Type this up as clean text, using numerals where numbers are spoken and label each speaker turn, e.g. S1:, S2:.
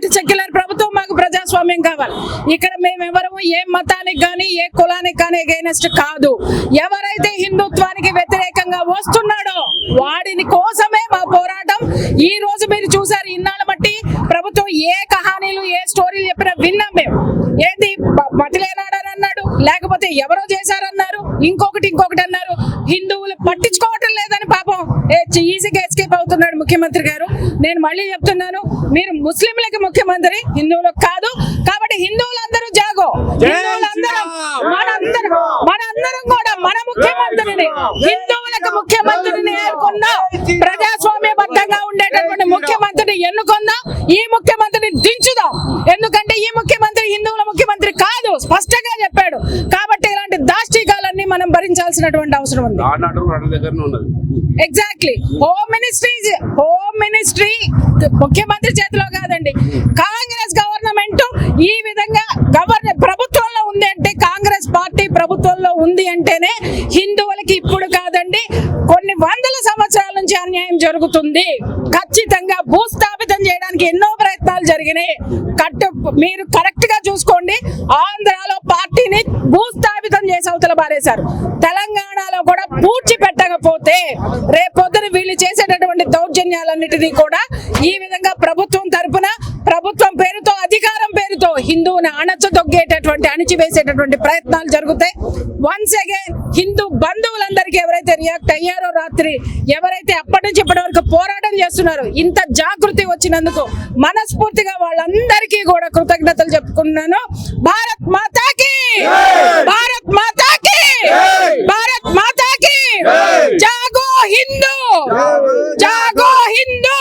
S1: Not secular ప్రభుత్వం, మాకు ప్రజాస్వామ్యం కావాలి. ఇక్కడ మేమెవరము ఏ మతానికి కానీ ఏ కులానికి కానీ అగైనెస్ట్ కాదు. ఎవరైతే హిందుత్వానికి వ్యతిరేకంగా వస్తున్నాడో వాడిని కోసమే మా పోరాటం. ఈ రోజు మీరు చూసారు, ఇన్నాళ్ళ బట్టి ప్రభుత్వం ఏ కహానీలు ఏ స్టోరీలు చెప్పినా విన్నాం మేము. ఏంది మతిలేనాడని అన్నాడు, లేకపోతే ఎవరో చేశారన్నారు, ఇంకొకటి అన్నారు. హిందువులు పట్టించుకోవటం లేదని పాపం ఈజీగా ఎస్కేప్ అవుతున్నాడు ముఖ్యమంత్రి గారు. నేను మళ్ళీ చెప్తున్నాను, మీరు ముస్లింలకి ముఖ్యమంత్రి, హిందువులకు కాదు. కాబట్టి హిందువులందరూ జాగో, హిందువులందరం మనందరం కూడా మన ముఖ్యమంత్రిని, హిందువులకు ముఖ్యమంత్రిని ఏర్కొన్నా, ప్రజాస్వామ్యబద్ధంగా ఉండేటటువంటి ముఖ్యమంత్రిని ఎన్నుకుందాం. ఈ ముఖ్యమంత్రిని దించుదాం. ఎందుకంటే ఈ ముఖ్యమంత్రి హిందువుల ముఖ్యమంత్రి కాదు, స్పష్టంగా చెప్పాడు. కాబట్టి ఇలాంటి దాష్టికాలన్నీ మనం భరించాల్సినటువంటి అవసరం ఉంది. ఎగ్జాక్ట్లీ. హోమ్ మినిస్ట్రీ ముఖ్యమంత్రి చేతిలో కాదండి. కాంగ్రెస్ గవర్నమెంట్ ఈ విధంగా ప్రభుత్వంలో ఉంది అంటే, కాంగ్రెస్ పార్టీ ప్రభుత్వంలో ఉంది అంటేనే హిందువులకి ఇప్పుడు కాదండి, కొన్ని వందల సంవత్సరాల నుంచి అన్యాయం జరుగుతుంది. ఖచ్చితంగా భూస్థాపితం చేయడానికి ఎన్నో ప్రయత్నాలు జరిగినాయి. మీరు కరెక్ట్ గా చూసుకోండి, ఆంధ్రాలో పార్టీని భూస్థాపితం చేసి అవతల పారేశారు. తెలంగాణలో కూడా పూడ్చి పెట్టకపోతే రేపొద్దున వీళ్ళు చేసేటటువంటి దౌర్జన్యాలన్నిటినీ కూడా ఈ విధంగా ప్రభుత్వం తరపున, ప్రభుత్వం పేరుతో, అధికారం పేరుతో హిందువుని అణచివేసేటటువంటి ప్రయత్నాలు జరుగుతాయి. వన్స్ అగైన్ హిందూ బంధువులందరికీ ఎవరైతే రియాక్ట్ అయ్యారో రాత్రి, ఎవరైతే అప్పటి నుంచి ఇప్పటి వరకు పోరాటం చేస్తున్నారో, ఇంత జాగృతి వచ్చినందుకు మనస్ఫూర్తిగా వాళ్ళందరికీ కూడా కృతజ్ఞతలు చెప్పుకున్నాను. భారత్ మాతాకి, భారత్ మాతాకి, భారత్ మాతాకి. జాగో హిందూ, జాగో హిందూ.